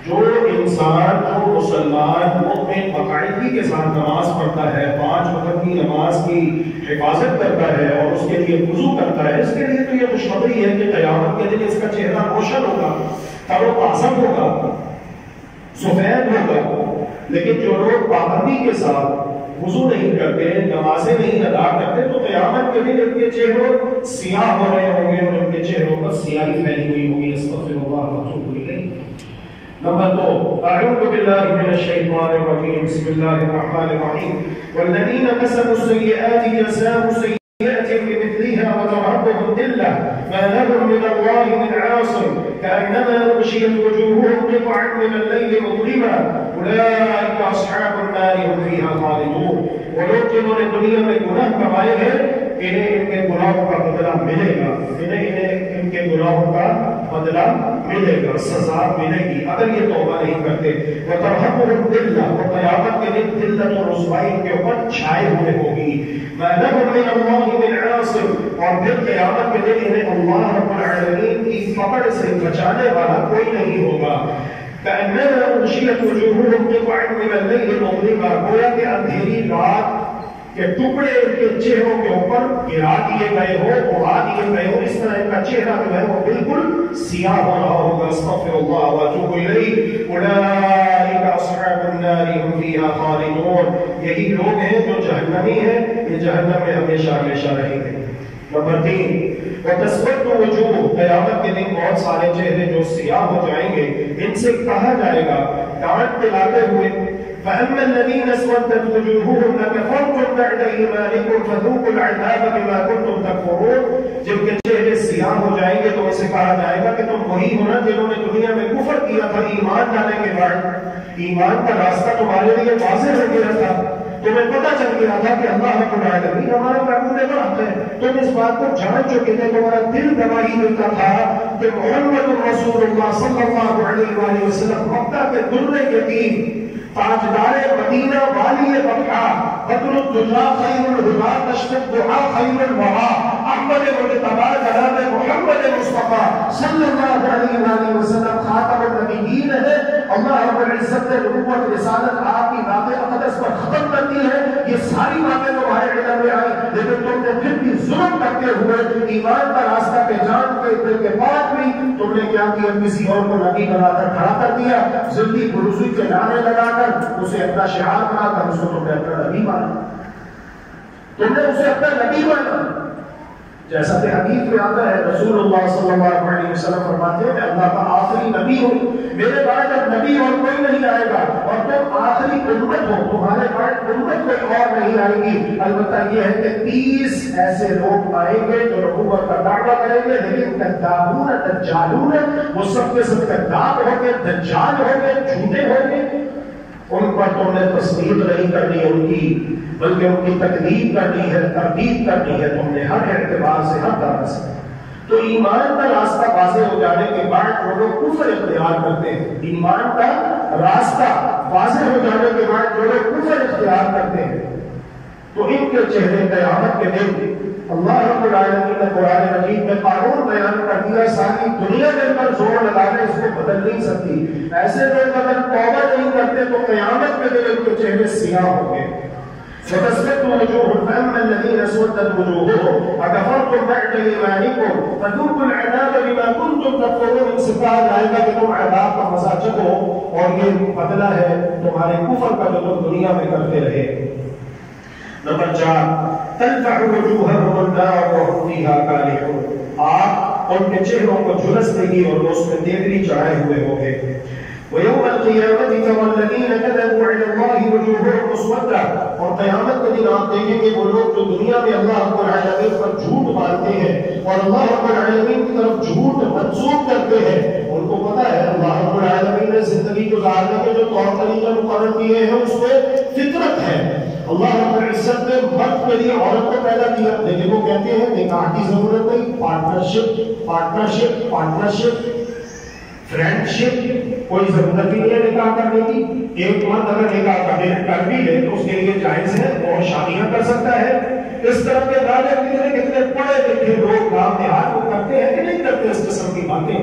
جو انسان, جو مسلمان مومن باقاعدگی کے ساتھ نماز پڑھتا ہے, 5 وقت کی نماز کی حفاظت کرتا ہے اور اس کے لیے وضو کرتا ہے, اس کے لیے تو یہ خوشخبری ہے کہ قیامت کے دن اس کا چہرہ روشن ہوگا, تر و تازہ ہوگا, سفید ہوگا. لیکن جو لوگ پابندی کے ساتھ وضو نہیں کرتے, نمازیں نہیں ادا کرتے, تو قیامت کے دن ان کے چہروں سیاہ ہو رہے ہوں گے اور ان کے چہروں پر سیاہی پھیلی ہوئی ہوگی. استغفر اللہ واتوب الیہ. نمبر 2, اعوذ باللہ من الشیطان الرجیم. بسم اللہ الرحمن الرحیم. والذین کسبوا السیئات جزاء سیئۃ بمثلها وترهقهم ذلة ما لهم من اللہ من عاصم كأنما أغشيت وجوههم قطعا من الليل مظلما أولئك أصحاب النار هم فيها خالدون. وہ لوگ جنہوں نے دنیا میں گناہ کمائے ہیں انہیں ان کے گناہوں کا بدلہ ملے گا, انہیں ان کے گناہوں کا بدلہ ملے گا, سزا ملے گی اگر یہ توبہ نہیں کرتے. وترهقهم ذلة, اور قیامت کے دن ذلت اور رسوائی کے اوپر چھائے ہوئے ہوگی. ما لهم من اللہ من عاصم, اور پھر قیامت کے دن انہیں اللہ رب العالمین کی پکڑ سے بچانے والا کوئی نہیں ہوگا. كأنما أغشيت وجوههم قطعا من الليل مظلما, گویا کہ اندھیری رات کے ٹکڑے ان کے چہروں کے اوپر گرا دیے گئے ہو, اڑا دیے گئے ہو, اس طرح ان کا چہرہ جو ہے وہ بالکل سیاہ ہو رہا ہوگا. استغفر اللہ واتوب الیہ. اولئک اصحاب النار هم فیها خالدون. یہی لوگ ہیں جو جہنمی ہیں, یہ جہنم میں ہمیشہ ہمیشہ رہیں گے. نمبر 3, وتسود وجوہ, قیامت کے دن بہت سارے چہرے جو سیاہ ہو جائیں گے, ان سے کہا جائے گا ڈانٹ دلاتے ہوئے فَأَمَّا الَّذِينَ اسْوَدَّتْ وُجُوهُهُمْ لَكَفَرْتُمْ بَعْدَ إِيمَانِكُمْ فَذُوقُوا الْعَذَابَ بِمَا كُنتُمْ تَكْفُرُونَ. جن کے چہرے سیاہ ہو جائیں گے تو اسے کہا جائے گا کہ تم وہی ہو نا جنہوں نے دنیا میں کفر کیا تھا ایمان لانے کے بعد. ایمان کا راستہ تمہارے لیے واضح ہو گیا تھا, تمہیں پتہ چل گیا تھا کہ اللہ رب العالمین ہمارا معبود برحق ہے, تم اس بات کو جان چکے تھے, تمہارا دل گواہی دیتا تھا کہ محمد رسول اللہ صلی اللہ علیہ وآلہ وسلم مکہ کے در یتیم, تاجدار مدینہ, والی بطحا, بدر الدجا, خیر الہدا, کشف الضحا, خیر الورا, احمد مجتبی جناب محمد مصطفیٰ صلی اللہ علیہ وآلہ وسلم خاتم النبیین ہے. اللہ رب العزت نے نبوت رسالت آپ کی ذات اقدس پر ختم کر دی ہے. یہ ساری باتیں تمہارے علم میں آئی, لیکن تم نے پھر بھی ظلم کرتے ہوئے ایمان کا راستہ پہچان کے بعد بھی تم نے کیا کیا, کسی اور کو نبی بنا کر کھڑا کر دیا, زندگی گروزی کے نعرے لگا کر اسے اپنا شعار بنا کر اس کو تم نے اپنا نبی مانا, تم نے اسے اپنا نبی مانا. جیسا کہ حدیث میں آتا ہے رسول اللہ صلی اللہ علیہ وسلم فرماتے ہیں کہ اللہ کا آخری نبی ہوں, میرے بعد اب نبی اور کوئی نہیں آئے گا, اور تم آخری امت ہو, تمہارے بعد امت کوئی اور نہیں آئے گی. البتہ یہ ہے کہ 30 ایسے لوگ آئیں گے جو نبوت کا دعویٰ کریں گے, لیکن کذابون دجالون, وہ سب کے سب کذاب ہوں گے, دجال ہوں گے, جھوٹے ہوں گے. ان پر تم نے تصدیق نہیں کرنی ان کی, بلکہ ان کی تکذیب کرنی ہے, تردید کرنی ہے تم نے ہر اعتبار سے, ہر طرح سے. تو ایمان کا راستہ واضح ہو جانے کے بعد وہ لوگ کفر اختیار کرتے ہیں. ایمان کا راستہ واضح ہو جانے کے بعد جو لوگ کفر اختیار کرتے ہیں تو ان کے چہرے قیامت کے دن اللہ رب العالمین نے قرآن مجید میں قانون بیان کر دیا, ساری دنیا میں پر زور لگا کر اس کو بدل نہیں سکتی. ایسے لوگ اگر توبہ نہیں کرتے تو قیامت کے دن ان کے چہرے سیاہ ہوں گے. وتسود وجوه فأما الذين اسودت وجوههم أكفرتم بعد إيمانكم فذوقوا العذاب بما كنتم تكفرون. صفات آئے گا کہ تم عذاب کا مزہ چکھو اور یہ بدلہ ہے تمہارے کفر کا جو تم دنیا میں کرتے رہے. نمبر 4 تلفح وجوههم النار وهم فيها كالحون. آپ ان کے چہروں کو جھلس دے گی اور اس میں دیگری چڑھائے ہوئے ہوں گے. ويوم القيامة ترى الذين كذبوا على الله وجوههم مسودة. اور قیامت کے دن آپ دیکھیں گے وہ لوگ جو دنیا میں اللہ رب العالمین پر جھوٹ مانتے ہیں اور اللہ رب العالمین کی طرف جھوٹ منسوب کرتے ہیں. ان کو پتا ہے اللہ رب العالمین نے زندگی گزارنے کے جو طور طریقے مقرر کیے ہیں اس میں فطرت ہے. اللہ رب العزت نے مرد کے لیے عورت کو پیدا کیا لیکن وہ کہتے ہیں نکاح کی ضرورت نہیں. پارٹنرشپ فرینڈشپ کوئی ضرورت ہی نہیں ہے نکاح کرنے کی. ایک مرد اگر نکاح کر بھی لے تو اس کے لیے جائز ہے وہ شادیاں کر سکتا ہے. اس طرح کے راجے کتنے پڑھے لکھے لوگ گاؤں دیہات کو کرتے ہیں کہ نہیں کرتے اس قسم کی باتیں.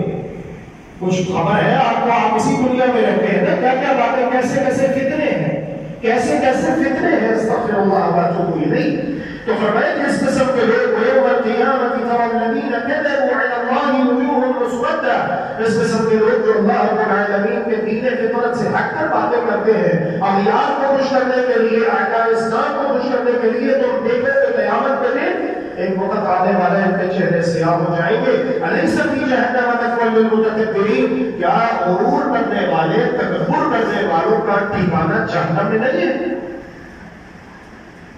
کچھ خبر ہے آپ کو, آپ اسی دنیا میں رہتے ہیں نا, کیا کیا باتیں کیسے کیسے فتنے ہیں, کیسے کیسے فتنے ہیں. استغفر اللہ باتوں کوئی نہیں. تو فرمائے کہ اس قسم کے لوگ وَيَوْمَ الْقِيَامَةِ تَرَى الَّذِينَ كَذَبُوا عَلَى اللَّهِ وُجُوهُهُمْ مُسْوَدَّةٌ. اس قسم کے لوگ جو اللہ رب العالمین کے دین فطرت سے ہٹ کر باتیں کرتے ہیں اغیار کو خوش کرنے کے لیے, اعداء اسلام کو خوش کرنے کے لیے, تو دیکھیں کہ قیامت کے دن ایک وقت آنے والا ان کے چہرے سیاہ ہو جائیں گے. أَلَيْسَ فِي جَهَنَّمَ مَثْوًى لِلْمُتَكَبِّرِينَ. کیا غرور کرنے والے, تکبر کرنے والوں کا ٹھکانہ جہنم میں نہیں ہے؟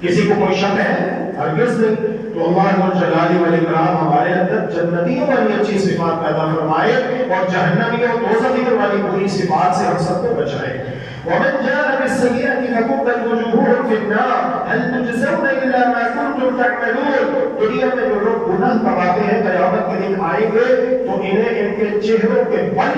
کسی کو کوئی شک ہے؟ ہرگز نہیں. تو اللہ جلال والاکرام ہمارے اندر جنتیوں والی اچھی صفات پیدا فرمائے اور جہنمیوں دوزخیوں والی بری صفات سے ہم سب کو بچائے. ومن جاء بالسيئة فكبت وجوههم في النار هل تجزون إلا ما كنتم تعملون. دنیا میں جو لوگ گناہ کماتے ہیں قیامت کے دن آئیں گے تو انہیں ان کے چہروں کے بل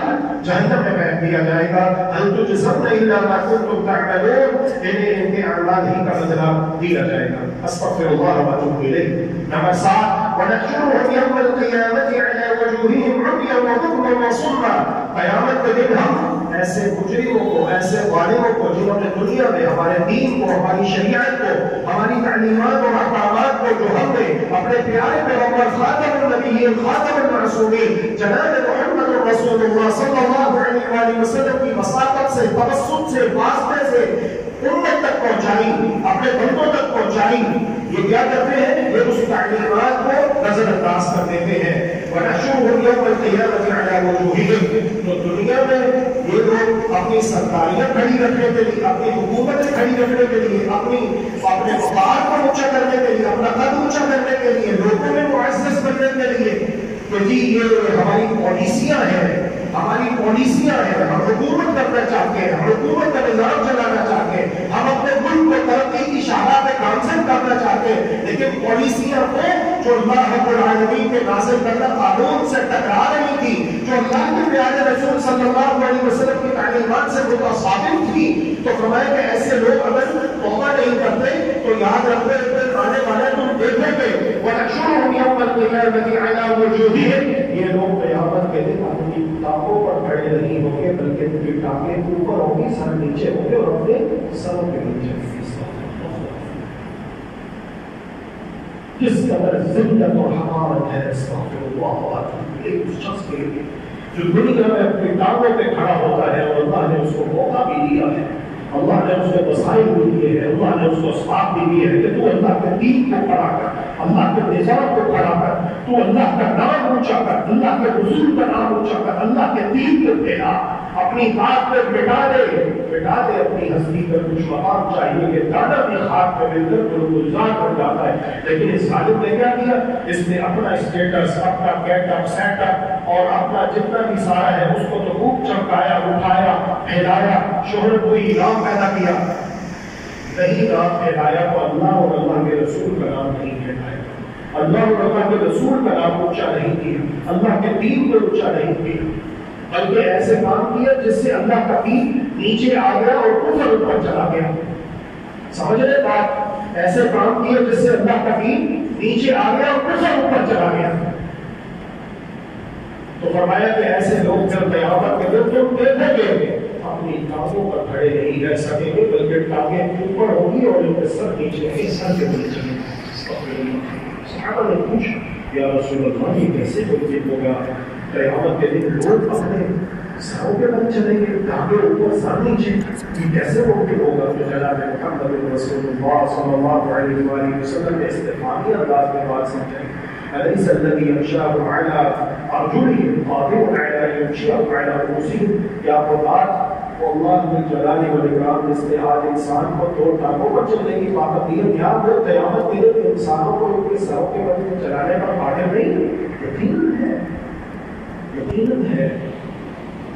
جہنم میں پھینک دیا جائے گا. هل تجزون إلا ما كنتم تعملون. انہیں ان کے اعمال ہی کا بدلہ دیا جائے گا. استغفر اللہ واتوب الیہ. نمبر 7 ونحشرهم يوم القيامة على وجوههم عميا وبكما وصما. قیامت کے دن ہم ایسے مجرموں کو, ایسے ظالموں کو جنہوں نے دنیا میں ہمارے دین کو, ہماری شریعت کو, ہماری تعلیمات اور احکامات کو جو ہم نے اپنے پیارے پیغمبر خاتم النبیین خاتم المعصومین جناب محمد رسول اللہ صلی اللہ علیہ وآلہ وسلم کی وساطت سے, توسط سے, واسطے سے امت تک پہنچائی, اپنے بندوں تک پہنچائی, یہ کیا کرتے ہیں؟ یہ اس تعلیمات کو نظر انداز کر دیتے ہیں. وَنَحْشُرُهُمْ يَوْمَ الْقِيَامَةِ عَلَى وُجُوهِهِمْ. تو دنیا میں یہ لوگ اپنی سرکاریاں کھڑی رکھنے کے لیے, اپنی حکومتیں کھڑی رکھنے کے لیے, اپنے وقار کو اونچا کرنے کے لیے, اپنا قد اونچا کرنے کے لیے, لوگوں میں معزز بننے کے لیے کہ جی یہ ہماری پالیسیاں ہیں, ہماری پالیسیاں ہیں, ہم حکومت کرنا چاہتے ہیں, ہم حکومت کا نظام چلانا چاہتے ہیں, ہم اپنے ملک کو ترقی کی شاہراہ پہ گامزن کرنا چاہتے ہیں, لیکن پالیسیاں وہ جو اللہ رب العالمین کے نازل کردہ قانون سے ٹکرا رہی تھی, جو اللہ کے پیارے رسول صلی اللہ علیہ وسلم کی تعلیمات سے متصادم تھی. تو فرمایا کہ ایسے لوگ اگر توبہ نہیں کرتے تو یاد رکھتے پھر آنے والے تم دیکھیں گے وَنَحْشُرُهُمْ يَوْمَ الْقِيَامَةِ عَلَى وُجُوهِهِمْ. یہ لوگ قیامت کے دن اپنی ٹانگوں پر کھڑے نہیں ہوں گے بلکہ ان کی ٹانگیں اوپر ہوں گی, سر نیچے ہوں گے اور اپنے سروں کے نیچے. کس قدر ذلت اور حقارت ہے استغفر اللہ ایک شخص کے لیے جو دنیا میں اپنی ٹانگوں پہ کھڑا ہوتا ہے اور اللہ نے اس کو موقع بھی دیا ہے, اللہ نے اس کو وسائل بھی دیے ہیں, اللہ نے اس کو اسباب بھی دیے ہیں کہ تو اللہ کے دین کو کھڑا کر, اللہ کے نظام کو کھڑا کر, تو اللہ کا نام اونچا کر, اللہ کے رسول کا نام اونچا کر, اللہ کے دین کو پھیلا, اپنی بات پہ بٹا دے اپنی ہستی پر کچھ مقام چاہیے کہ دادا بھی خاک پہ مل کر تو گلزار بن جاتا ہے. لیکن اس ظالم نے کیا کیا؟ اس نے اپنا اسٹیٹس, اپنا گیٹ اپ, سیٹ اپ اور اپنا جتنا بھی سارا ہے اس کو تو خوب چمکایا, اٹھایا, پھیلایا, شہرت کوئی نام پیدا کیا. نہیں نام پھیلایا تو اللہ اور اللہ کے رسول کا نام نہیں پھیلایا, اللہ اور اللہ کے رسول کا نام اونچا نہیں کیا, اللہ کے دین کو اونچا نہیں کیا, بلکہ ایسے کام کیا جس سے اللہ کا دین نیچے آ گیا اور کفر اوپر چلا گیا. سمجھ رہے بات؟ ایسے کام کیا جس سے اللہ کا دین نیچے آ گیا اور کفر اوپر چلا گیا. تو فرمایا کہ ایسے لوگ جب قیامت کے دن تم دیکھو گے اپنی ٹانگوں پر کھڑے نہیں رہ سکیں گے، بلکہ ٹانگیں اوپر ہوگی اور ان کے سر نیچے ہے، سر کے نیچے۔ صحابہ نے پوچھا یا رسول اللہ یہ کیسے ممکن ہوگا؟ قیامت کے دن لوگ اپنے سروں کے بل چلیں گے، ٹانگیں اوپر سر نیچے، یہ کیسے ممکن ہوگا؟ تو جناب محمد رسول اللہ صلی اللہ علیہ وآلہ وسلم نے استفہامی انداز میں بات سمجھائی، أليس الذي يمشاه على أرجلهم قادر على أن يمشيهم على رؤوسهم؟ یا قرآن اللہ کی جلال والاکرام جس نے آج انسان کو دو ٹانگوں پر چلنے کی طاقت دی ہے، کیا وہ قیامت کے دن انسانوں کو ان کے سروں کے بل چلانے پر قادر نہیں؟ یقیناً ہے، یقیناً ہے۔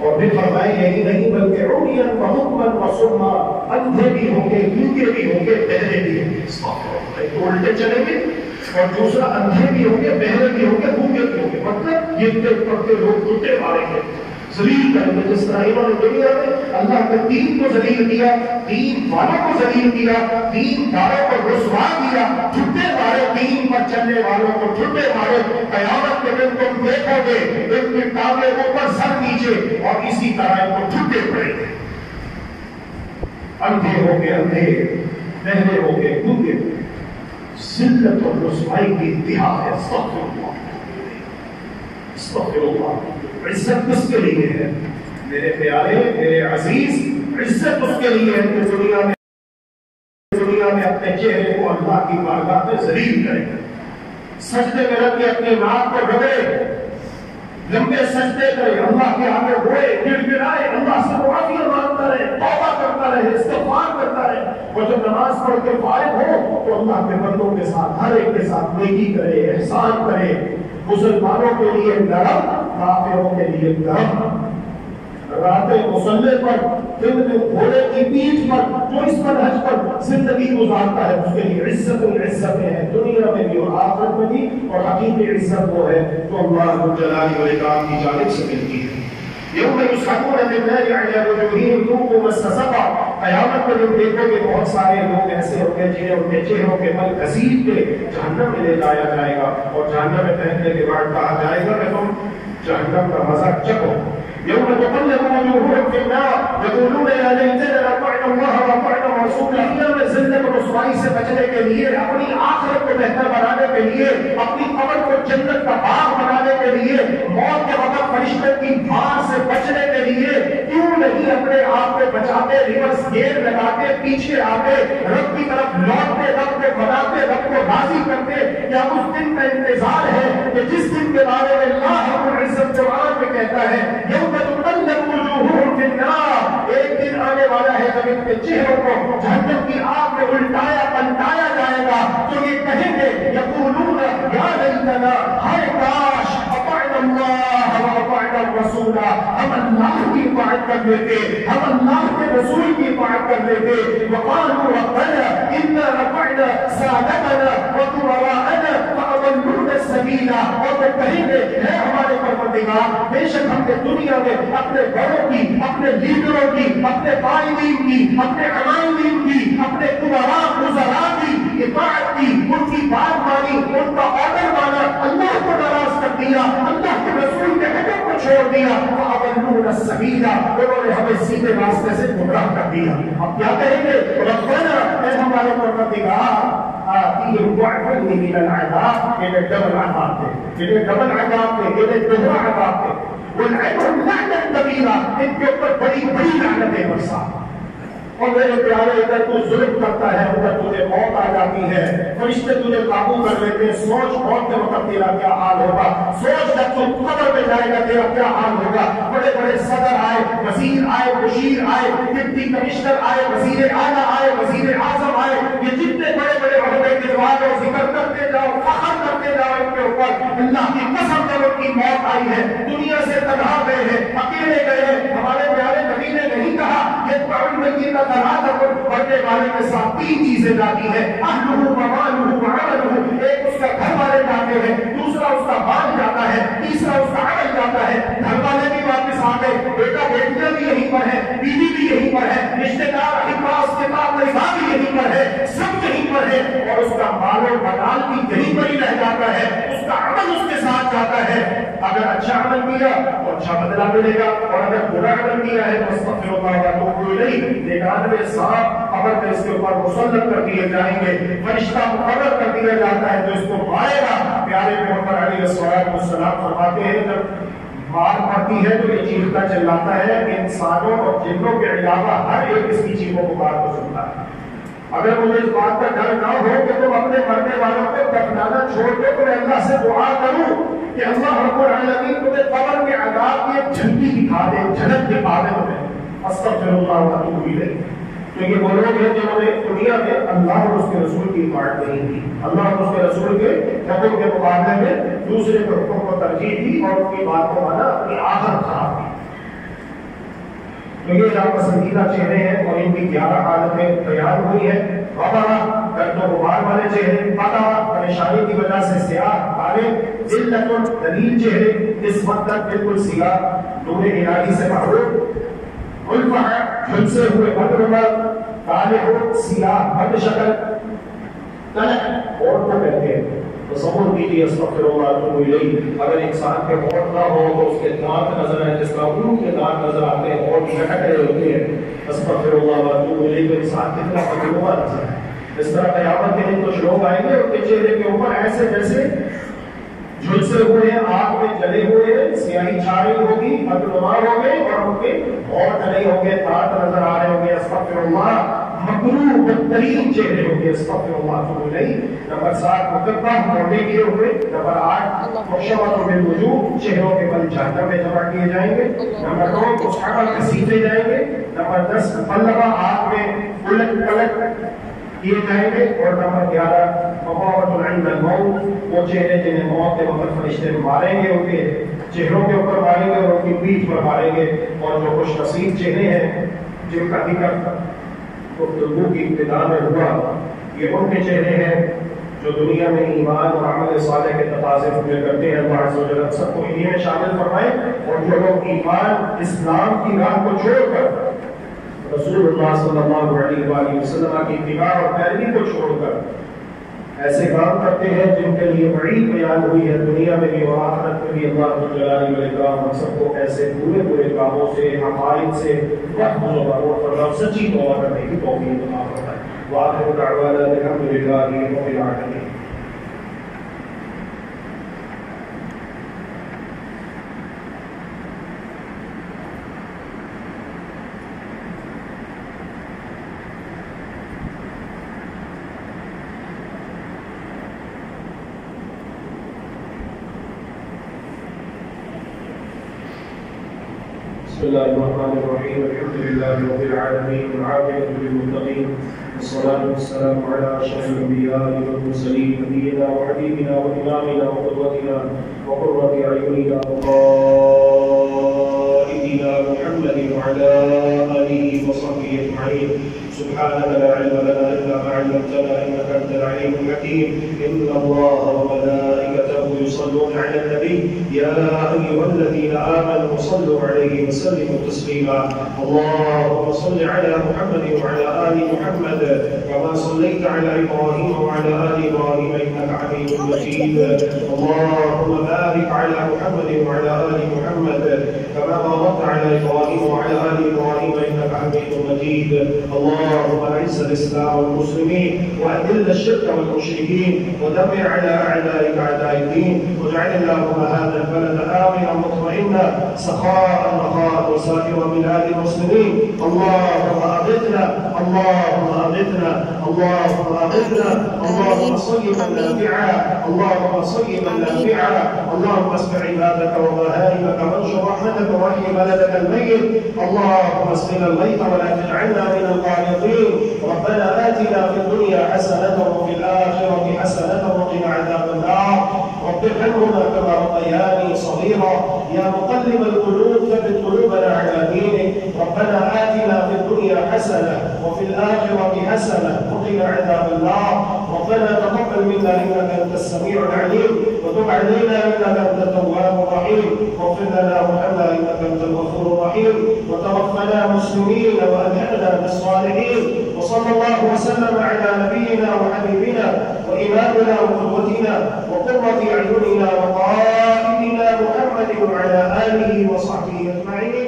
اور پھر فرمائے یہی نہیں بلکہ عمیاً وبکماً وصما، اندھے بھی ہوں گے، گونگے بھی ہوں گے، بہرے بھی ہوں گے۔ ایک تو الٹے چلیں گے اور دوسرا اندھے بھی ہوں گے، بہرے بھی ہوں گے، گونگے بھی ہوں گے۔ مطلب یہ دیکھ پڑتے لوگ ٹوٹے ماریں گے، ذلیل کریں گے، جس طرح انہوں نے دنیا میں اللہ کے دین کو ذلیل کیا، دین والوں کو ذلیل کیا، دین داروں کو رسوا کیا، ٹھٹے مارے دین پر چلنے والوں کو ٹھٹے مارے۔ قیامت کے دن تم دیکھو گے ان کی ٹانگیں اوپر سر نیچے، اور اسی طرح ان کو ٹھٹے پڑیں گے، اندھے ہو گے، اندھے بہرے ہو گئے، گونگے ہو گئے۔ ذلت اور رسوائی کی انتہا ہے۔ استغفر اللہ، استغفر اللہ۔ عزت کس کے لیے ہے میرے پیارے، میرے عزیز؟ عزت اس کے لیے ہے کہ دنیا میں اپنے چہرے کو اللہ کی بارگاہ میں ذلیل کرے، سجدے میں رکھ کے اپنے ناک کو رگڑے، لمبے سجدے کرے، اللہ کے آگے روئے، گڑ گڑائے، اللہ سے معافی مانگتا رہے، توبہ کرتا رہے، استغفار کرتا رہے، اور جب نماز پڑھ کے فارغ ہو تو اللہ کے بندوں کے ساتھ، ہر ایک کے ساتھ نیکی کرے، احسان کرے، مسلمانوں کے لیے نرم، کافروں کے لیے گرم، راتیں مصلے پر، دن میں گھوڑے کی پیٹھ پر، جو اس منہج پر زندگی گزارتا ہے اس کے لیے عزت عزتیں ہیں، دنیا میں بھی اور آخرت میں بھی۔ اور حقیقی عزت وہ ہے جو اللہ جلال والاکرام کی جانب سے ملتی ہے۔ یوم یسحبون بالنار علی وجوہہم ذوقوا مس سقر، قیامت میں تم دیکھو گے بہت سارے لوگ ایسے ہوں گے جنہیں ان کے چہروں کے بل گھسیٹ کے جہنم میں لے جایا جائے گا، اور جہنم میں پہنچنے کے بعد کہا جائے گا کہ تم جہنم کا مزہ چکھو۔ يوم تقلب وجوههم في النار يقولون يا ليتنا اطعنا الله واطعنا الرسول۔ دنیا میں ذلت و رسوائی سے بچنے کے لیے، اپنی آخرت کو بہتر بنانے کے لیے، اپنی قبر کو جنت کا باغ بنانے کے لیے، موت کے وقت فرشتے کی بھاڑ سے بچنے کے لیے کیوں نہیں اپنے آپ کو بچاتے، ریورس گیئر لگاتے، پیچھے آتے، رب کی طرف لوٹتے، رب کو بناتے، رب کو راضی کرتے؟ کیا اس دن کا انتظار ہے کہ جس دن کے بارے میں اللہ رب العزت قرآن میں کہتا ہے یوم تقلب وجوہہم فی النار، ایک دن آنے والا ہے جب ان کے چہروں کو جہنم کی آگ میں الٹایا پلٹایا جائے گا تو یہ کہیں گے یقولون یا لیتنا، ہائے کاش اطعنا اللہ واطعنا الرسول، ہم اللہ کی اطاعت کر لیتے، ہم اللہ کے رسول کی اطاعت کر لیتے۔ وقالوا ربنا انا اطعنا سادتنا وكبراءنا فاضلونا السبیل، اور وہ کہیں گے اے ہمارے پروردگار، بے شک ہم نے دنیا میں اپنے بڑوں کی، اپنے لیڈروں کی، اپنے قائدین کی، اپنے عمائدین کی، اپنے کبراء وزراء کی اطاعت کی، ان کی بات مانی، ان کا آرڈر مانا، اللہ کو ناراض کر دیا، اللہ کے رسول کے حکم کو چھوڑ دیا، فاضلونا السبیل، انہوں نے ہمیں سیدھے راستے سے گمراہ کر دیا۔ اب کیا کہیں گے؟ ربنا، اے ہمارے پروردگار، آتیہم ضعفین من العذاب، انہیں ڈبل عذاب دے، انہیں ڈبل عذاب دے، انہیں دوہرا عذاب دے، والعنہم لعنتا کبیرہ، ان کے اوپر بڑی بڑی لعنتیں برسا۔ اور میرے پیارے، اگر تو ظلم کرتا ہے، اگر تجھے موت آ جاتی ہے، فرشتے تجھے قابو کر لیتے ہیں، سوچ موت کے وقت تیرا کیا حال ہوگا، سوچ جب تو قبر میں جائے گا تیرا کیا حال ہوگا۔ بڑے بڑے صدر آئے، وزیر آئے، مشیر آئے، ڈپٹی کمشنر آئے، وزیر اعلیٰ آئے، وزیر اعظم آئے، یہ جتنے بڑے بڑے عہدے کے بعد ذکر کرتے جاؤ، فخر کرتے جاؤ ان کے اوپر، اللہ کی قسم جب ان کی موت آئی ہے، دنیا سے تنہا گئے ہیں، اکیلے گئے ہیں، ہمارے پیارے نبی نے نہیں کہا یہ پڑھنے کا پڑھنے والے کے ساتھ تین چیزیں جاتی ہیں، اہلہ ومالہ وعملہ، ایک اس کا گھر والے جاتے ہیں، دوسرا اس کا بال جاتا ہے، تیسرا اس کا عمل جاتا ہے۔ گھر والے بھی واپس آ گئے، بیٹا بیٹیاں بھی یہیں پر ہے، بیوی بھی یہیں پر ہے، رشتے دار احباس کے بعد رضا بھی یہیں پر ہے، سب یہیں پر ہے، اور اس کا مال و مال بھی یہیں پر ہی رہ جاتا ہے، اس کا عمل اس کے ساتھ جاتا ہے۔ اگر اچھا عمل کیا تو اچھا بدلہ ملے گا، اور اگر برا عمل کیا ہے تو استغفر اللہ واتوب الیہ 99 سانپ قبر میں اس کے اوپر مسلط کر دیے جائیں گے، فرشتہ مقرر کر دیا جاتا ہے جو اس کو مارے گا۔ پیارے پیغمبر علیہ السلام فرماتے ہیں جب مار پڑتی ہے تو یہ چیختا چلاتا ہے، انسانوں اور جنوں کے علاوہ ہر ایک اس کی چیخوں پکار کو سنتا ہے۔ اگر مجھے اس بات کا ڈر نہ ہو کہ تم اپنے مرنے والوں کو دفنانا چھوڑ دو تو میں اللہ سے دعا کروں کہ اللہ رب العالمین تمہیں قبر کے عذاب کی ایک جھلکی دکھا دے، جھلک دکھا دے تمہیں۔ استغفر اللہ واتوب الیہ۔ تو یہ وہ لوگ ہیں جنہوں نے دنیا میں اللہ اور اس کے رسول کی اطاعت نہیں کی، اللہ اور اس کے رسول کے حکم کے مقابلے میں دوسرے کے حکم کو ترجیح دی اور ان کی بات کو مانا، اپنی آخرت خراب کی۔ تو یہ ناپسندیدہ چہرے ہیں اور ان کی 11 حالتیں بیان ہوئی ہیں۔ غبرہ گرد و غبار والے چہرے، قطع پریشانی کی وجہ سے سیاہ کالے، ذلت دلیل چہرے، اس وقت تک بالکل سیاہ نور الہی سے محروم، الفہ جھلسے ہوئے بدنمر، کالے ہو سیاہ بد شکل، تلک اور کو کہتے ہیں۔ تصور کیجیے استغفر اللہ واتوب الیہ، اگر انسان کے ہونٹ نہ ہو تو اس کے دانت نظر آئے، جس کا اونٹ کے دانت نظر آتے ہیں، ہونٹ لٹک رہے ہوتے ہیں، استغفر اللہ واتوب الیہ، تو انسان کتنا بدنما نظر ہے۔ اس طرح قیامت کے دن کچھ لوگ آئیں گے ان کے چہرے کے اوپر ایسے جیسے جھلسے ہوئے ہیں، آگ میں جلے ہوئے ہیں، سیاہی چھا رہی ہوگی، بدنما ہو گئے اور ان کے ہونٹ نہیں ہوں گے، دانت نظر آ رہے ہوں گے۔ استغفر اللہ، مکروہ بدترین چہرے ہوں گے۔ استغفر اللہ واتوب الیہ۔ نمبر 7 مکبہ، موٹے کیے ہوئے۔ نمبر 8 مشوۃ بالوجوہ، چہروں کے بل جہنم میں جمع کیے جائیں گے۔ نمبر 9 مصحف گھسیٹے جائیں گے۔ نمبر 10 مقلبہ، آگ میں الٹ پلٹ کیے جائیں گے۔ اور نمبر 11 مغاوۃ عند الموت، وہ چہرے جنہیں موت کے وقت فرشتے ماریں گے، ان کے چہروں کے اوپر ماریں گے اور ان کی پیٹھ پر ماریں گے۔ اور جو خوش نصیب چہرے ہیں جن کا ذکر گفتگو کی ابتدا میں ہوا، یہ ان کے چہرے ہیں جو دنیا میں ایمان اور عمل صالح کے تقاضے پورے کرتے ہیں۔ اللہ عز و جل سب کو انہی میں شامل فرمائے۔ اور جو لوگ ایمان اسلام کی راہ کو چھوڑ کر رسول اللہ صلی اللہ علیہ وآلہ وسلم کی اتباع اور پیروی کو چھوڑ کر ایسے کام کرتے ہیں جن کے لیے وعید بیان ہوئی ہے دنیا میں بھی اور آخرت میں بھی، اللہ جلالہ والاکرام ہم سب کو ایسے برے کاموں سے، عقائد سے اور سچی توبہ کرنے کی توفیق عطا فرمائے۔ وآخر دعوانا الحمد للہ رب العالمین۔ بسم الله الرحمن الرحيم، الحمد لله رب العالمين، والعاقبة للمتقين، والصلاة والسلام على أشرف الأنبياء والمرسلين، نبينا وحبيبنا وإمامنا وقدوتنا وقرة أعيننا وقائدنا محمد وعلى آله وصحبه أجمعين۔ سبحانك لا علم لنا إلا ما علمتنا إنك أنت العليم الحكيم۔ إن الله وملائكته يصلون على النبي يا أيها الذين آمنوا صلوا عليه وسلموا تسليما۔ اللهم صل على محمد وعلى آل محمد كما صليت على إبراهيم وعلى آل إبراهيم إنك حميد مجيد۔ اللهم بارك على محمد وعلى آل محمد كما باركت على إبراهيم وعلى آل إبراهيم إنك حميد مجيد۔ اللهم أعز الإسلام والمسلمين وأذل الشرك والمشركين ودمر على أعدائك أعداء الدين، واجعل اللهم هذا البلد آمنا مطمئنا سخاء رخاء وسائر بلاد المسلمين۔ اللهم أغثنا، اللهم أغثنا، اللهم أغثنا، اللهم صيبا نافعا، اللهم صيبا نافعا، اللهم اسمع عبادك وبهائمك وانشر رحمتك واحي بلدك الميت، اللهم اسقنا الغيث ولا تجعلنا من القانطين، ربنا آتنا في الدنيا حسنة وفي الآخرة حسنة وقنا عذاب النار، رب ارحمهما كما ربياني صغيرا، يا مقلب القلوب ثبت قلوبنا على دينك، ربنا آتنا في الدنيا حسنة وفي الآخرة حسنة وقنا عذاب النار، ربنا تقبل منا إنك أنت السميع العليم وتب علينا إنك أنت التواب الرحيم، واغفر لنا وارحمنا إنك أنت الغفور الرحيم، وتوفنا مسلمين وألحقنا بالصالحين، وصلى الله وسلم على نبينا وحبيبنا وإمامنا وقدوتنا وقرة أعيننا وقائدنا محمد محمد وعلى آله وصحبه أجمعين.